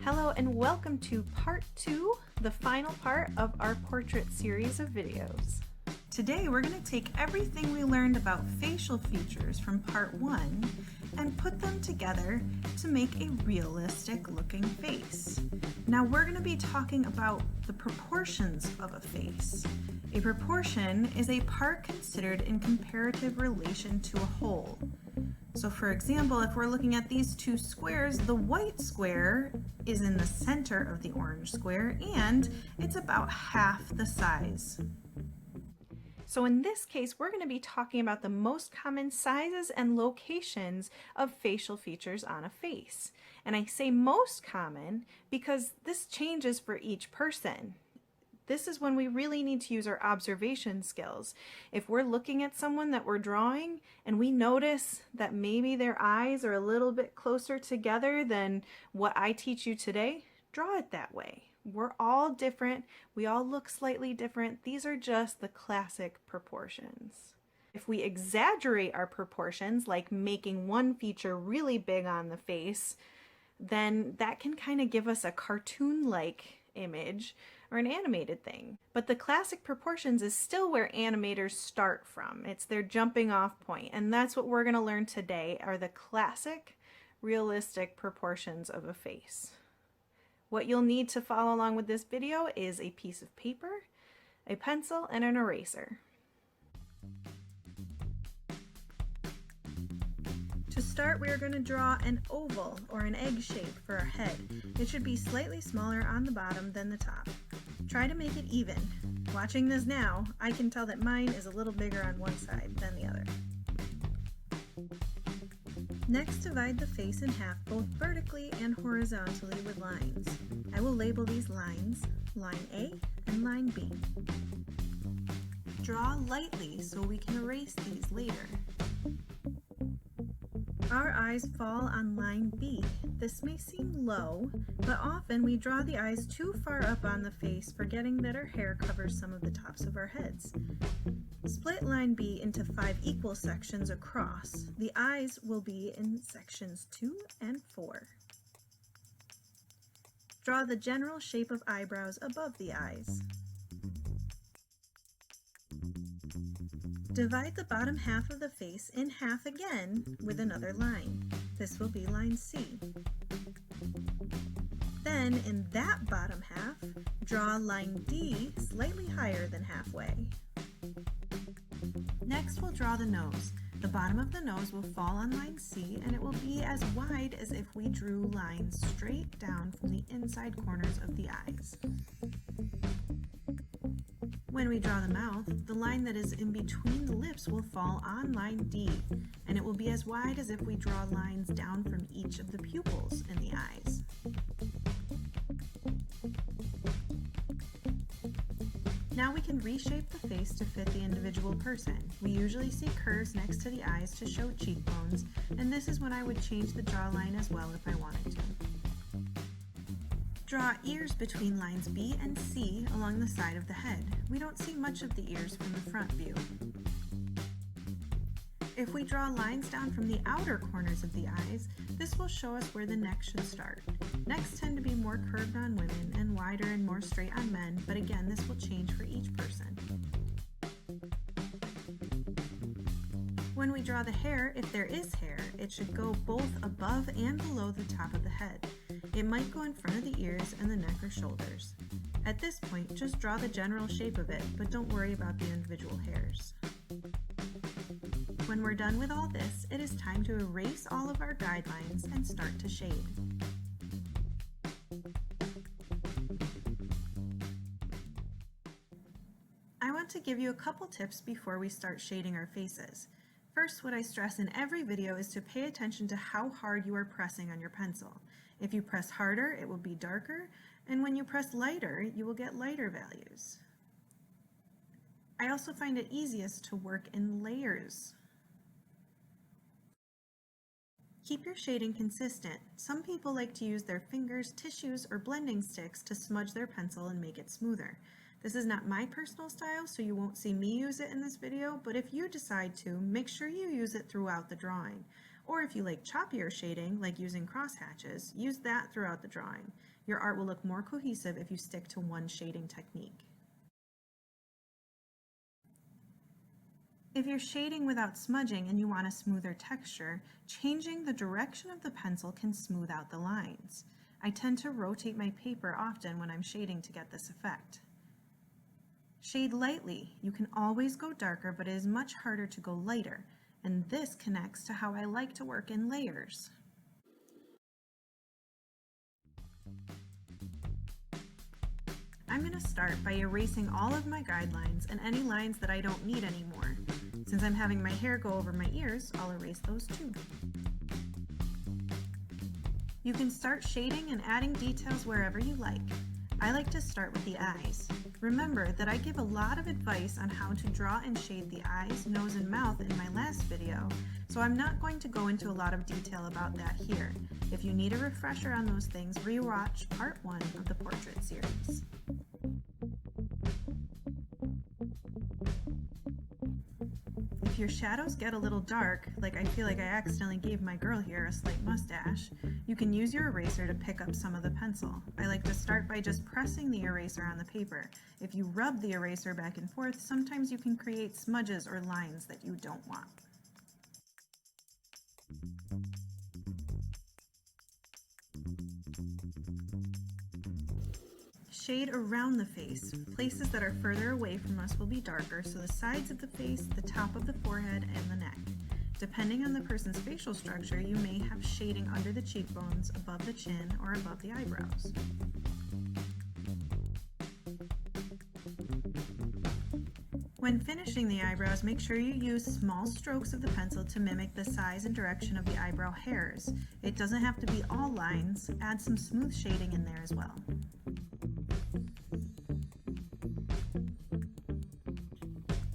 Hello and welcome to part 2, the final part of our portrait series of videos. Today we're going to take everything we learned about facial features from part 1 and put them together to make a realistic looking face. Now we're going to be talking about the proportions of a face. A proportion is a part considered in comparative relation to a whole. So for example, if we're looking at these two squares, the white square is in the center of the orange square and it's about half the size. So in this case, we're going to be talking about the most common sizes and locations of facial features on a face. And I say most common because this changes for each person. This is when we really need to use our observation skills. If we're looking at someone that we're drawing and we notice that maybe their eyes are a little bit closer together than what I teach you today, draw it that way. We're all different. We all look slightly different. These are just the classic proportions. If we exaggerate our proportions, like making one feature really big on the face, then that can kind of give us a cartoon-like image or an animated thing. But the classic proportions is still where animators start from. It's their jumping off point, and that's what we're going to learn today are the classic realistic proportions of a face. What you'll need to follow along with this video is a piece of paper, a pencil, and an eraser. To start, we are going to draw an oval or an egg shape for our head. It should be slightly smaller on the bottom than the top. Try to make it even. Watching this now, I can tell that mine is a little bigger on one side than the other. Next, divide the face in half both vertically and horizontally with lines. I will label these lines line A and line B. Draw lightly so we can erase these later. Our eyes fall on line B. This may seem low, but often we draw the eyes too far up on the face, forgetting that our hair covers some of the tops of our heads. Split line B into 5 equal sections across. The eyes will be in sections 2 and 4. Draw the general shape of eyebrows above the eyes. Divide the bottom half of the face in half again with another line. This will be line C. Then in that bottom half, draw line D slightly higher than halfway. Next, we'll draw the nose. The bottom of the nose will fall on line C and it will be as wide as if we drew lines straight down from the inside corners of the eyes. When we draw the mouth, the line that is in between the lips will fall on line D, and it will be as wide as if we draw lines down from each of the pupils in the eyes. Now we can reshape the face to fit the individual person. We usually see curves next to the eyes to show cheekbones, and this is when I would change the jawline as well if I wanted to. Draw ears between lines B and C along the side of the head. We don't see much of the ears from the front view. If we draw lines down from the outer corners of the eyes, this will show us where the neck should start. Necks tend to be more curved on women and wider and more straight on men, but again, this will change for each person. When we draw the hair, if there is hair, it should go both above and below the top of the head. It might go in front of the ears and the neck or shoulders. At this point, just draw the general shape of it, but don't worry about the individual hairs. When we're done with all this, it is time to erase all of our guidelines and start to shade. I want to give you a couple tips before we start shading our faces. First, what I stress in every video is to pay attention to how hard you are pressing on your pencil. If you press harder, it will be darker, and when you press lighter, you will get lighter values. I also find it easiest to work in layers. Keep your shading consistent. Some people like to use their fingers, tissues, or blending sticks to smudge their pencil and make it smoother. This is not my personal style, so you won't see me use it in this video, but if you decide to, make sure you use it throughout the drawing. Or if you like choppier shading, like using crosshatches, use that throughout the drawing. Your art will look more cohesive if you stick to one shading technique. If you're shading without smudging and you want a smoother texture, changing the direction of the pencil can smooth out the lines. I tend to rotate my paper often when I'm shading to get this effect. Shade lightly. You can always go darker, but it is much harder to go lighter, and this connects to how I like to work in layers. I'm going to start by erasing all of my guidelines and any lines that I don't need anymore. Since I'm having my hair go over my ears, I'll erase those too. You can start shading and adding details wherever you like. I like to start with the eyes. Remember that I give a lot of advice on how to draw and shade the eyes, nose, and mouth in my last video, so I'm not going to go into a lot of detail about that here. If you need a refresher on those things, rewatch part 1 of the portrait series. If your shadows get a little dark, like I feel like I accidentally gave my girl here a slight mustache, you can use your eraser to pick up some of the pencil. I like to start by just pressing the eraser on the paper. If you rub the eraser back and forth, sometimes you can create smudges or lines that you don't want. Shade around the face. Places that are further away from us will be darker, so the sides of the face, the top of the forehead, and the neck. Depending on the person's facial structure, you may have shading under the cheekbones, above the chin, or above the eyebrows. When finishing the eyebrows, make sure you use small strokes of the pencil to mimic the size and direction of the eyebrow hairs. It doesn't have to be all lines. Add some smooth shading in there as well.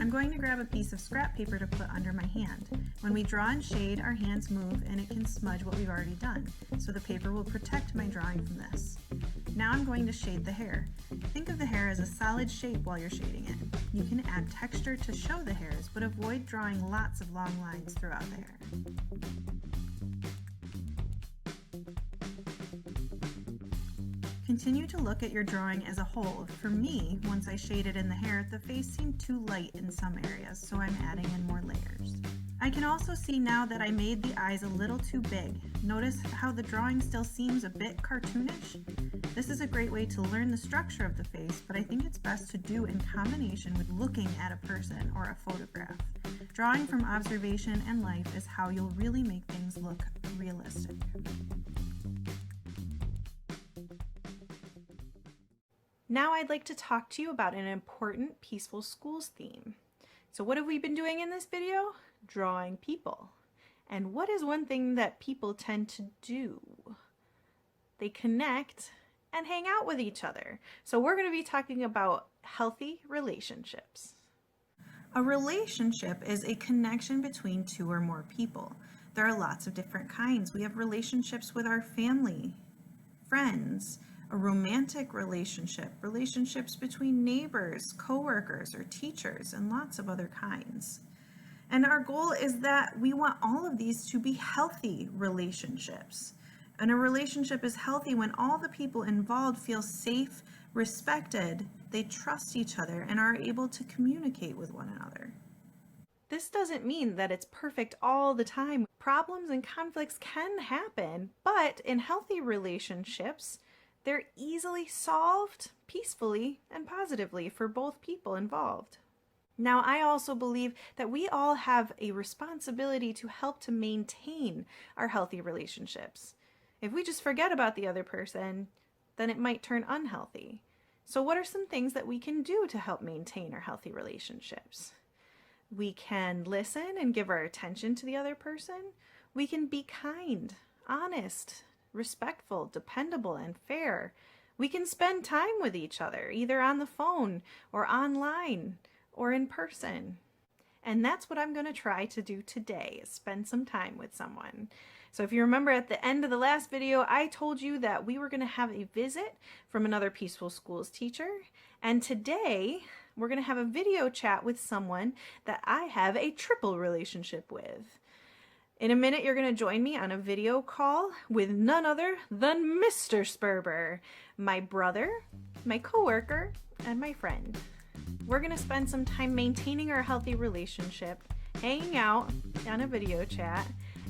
I'm going to grab a piece of scrap paper to put under my hand. When we draw and shade, our hands move and it can smudge what we've already done, so the paper will protect my drawing from this. Now I'm going to shade the hair. Think of the hair as a solid shape while you're shading it. You can add texture to show the hairs, but avoid drawing lots of long lines throughout the hair. Continue to look at your drawing as a whole. For me, once I shaded in the hair, the face seemed too light in some areas, so I'm adding in more layers. I can also see now that I made the eyes a little too big. Notice how the drawing still seems a bit cartoonish? This is a great way to learn the structure of the face, but I think it's best to do in combination with looking at a person or a photograph. Drawing from observation and life is how you'll really make things look realistic. Now I'd like to talk to you about an important Peaceful Schools theme. So what have we been doing in this video? Drawing people. And what is one thing that people tend to do? They connect and hang out with each other. So we're going to be talking about healthy relationships. A relationship is a connection between two or more people. There are lots of different kinds. We have relationships with our family, friends, a romantic relationship, relationships between neighbors, coworkers, or teachers, and lots of other kinds. And our goal is that we want all of these to be healthy relationships. And a relationship is healthy when all the people involved feel safe, respected, they trust each other, and are able to communicate with one another. This doesn't mean that it's perfect all the time. Problems and conflicts can happen, but in healthy relationships, they're easily solved peacefully and positively for both people involved. Now, I also believe that we all have a responsibility to help to maintain our healthy relationships. If we just forget about the other person, then it might turn unhealthy. So what are some things that we can do to help maintain our healthy relationships? We can listen and give our attention to the other person. We can be kind, honest, respectful, dependable, and fair. We can spend time with each other, either on the phone or online or in person. And that's what I'm going to try to do today, is spend some time with someone. So if you remember at the end of the last video, I told you that we were going to have a visit from another Peaceful Schools teacher. And today we're going to have a video chat with someone that I have a triple relationship with. In a minute, you're going to join me on a video call with none other than Mr. Sperber, my brother, my coworker, and my friend. We're going to spend some time maintaining our healthy relationship, hanging out on a video chat,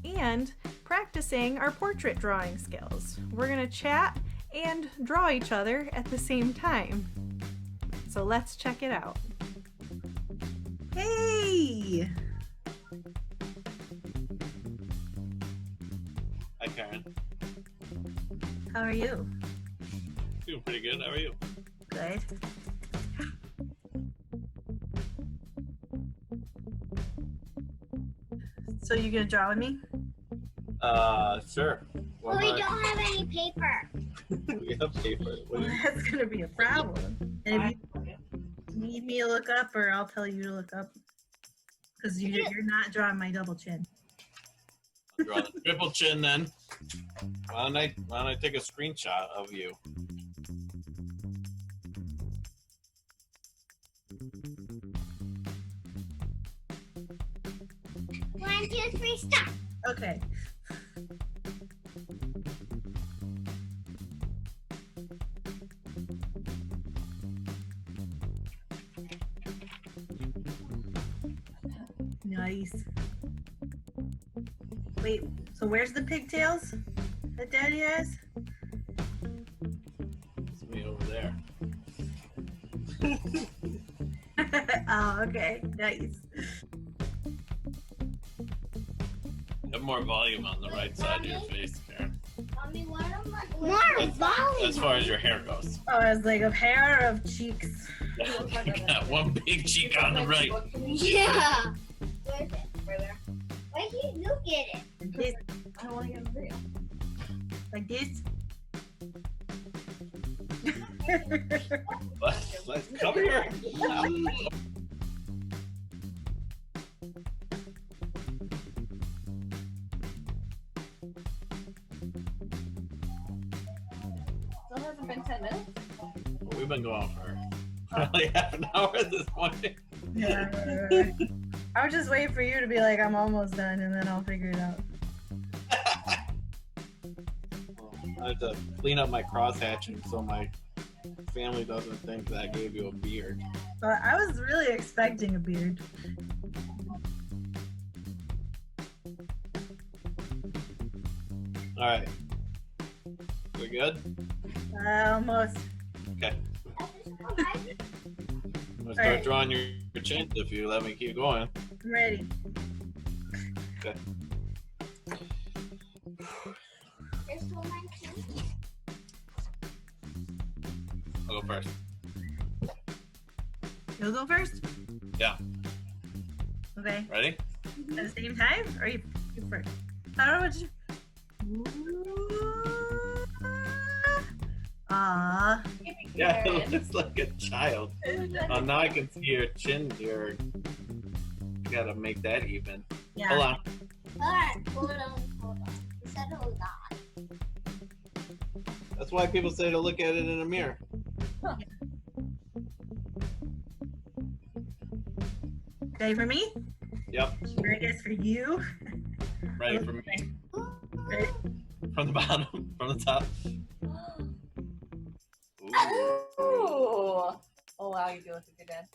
and practicing our portrait drawing skills. We're going to chat and draw each other at the same time. So let's check it out. Hey! Hi, Karen. How are you? Doing pretty good. How are you? Good. So you gonna draw with me? Sure. Well, we don't have any paper. We have paper. What do you... That's gonna be a problem. And if you need me to look up, or I'll tell you to look up, because you're not drawing my double chin. I'll draw the triple chin then. Why don't I take a screenshot of you? 1, 2, 3, stop. Okay. Nice. Wait, so where's the pigtails that Daddy has? It's me over there. Oh, okay. Nice. Have more volume on the right side of your face, Karen. Mommy, what am I? More volume. As far as your hair goes. Oh, it's like a pair of cheeks. You got one big cheek on the right. Yeah. Where is it? Right there. Why can't you get it? This, I don't want to get in the video. like this. Let's come here. Still hasn't been 10 minutes. We've been going for probably half an hour at this point. Yeah. I was just waiting for you to be like, I'm almost done, and then I'll figure it out. I have to clean up my cross hatching so my family doesn't think that I gave you a beard. But I was really expecting a beard. All right. We good? Almost. Okay. I'm gonna start Alright. drawing your chins if you let me keep going. I'm ready. Okay. There's still 19. I'll go first. You'll go first? Yeah. Okay. Ready? At the same time? Or you first? I don't know what you... Aww. Yeah, it looks like a child. Oh, now I can see your chin. You gotta make that even. Yeah. Hold on. Hold on. You said hold on. That's why people say to look at it in a mirror. Ready for me? Yep. Or I guess for you? Ready for me. Ready? From the bottom, from the top. Ooh. Oh! Oh wow, you do look a good dad.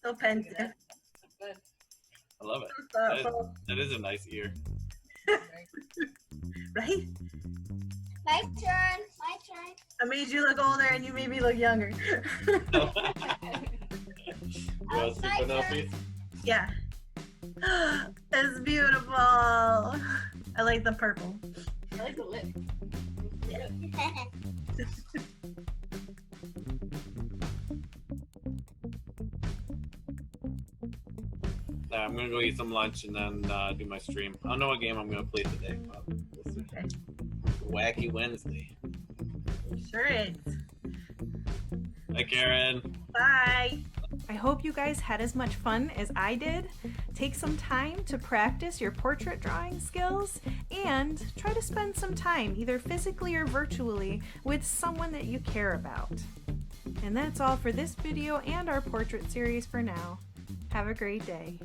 So pensive. That's good. I love it. So thoughtful. That is a nice ear. Right? My turn. My turn. I made you look older and you made me look younger. You want to see Penelope? Yeah. It's beautiful. I like the purple. I like the lip. I'm gonna go eat some lunch and then do my stream. I don't know what game I'm gonna play today. But we'll see. Okay. Wacky Wednesday. Sure is. Hi, Karen. Bye. I hope you guys had as much fun as I did. Take some time to practice your portrait drawing skills and try to spend some time, either physically or virtually, with someone that you care about. And that's all for this video and our portrait series for now. Have a great day.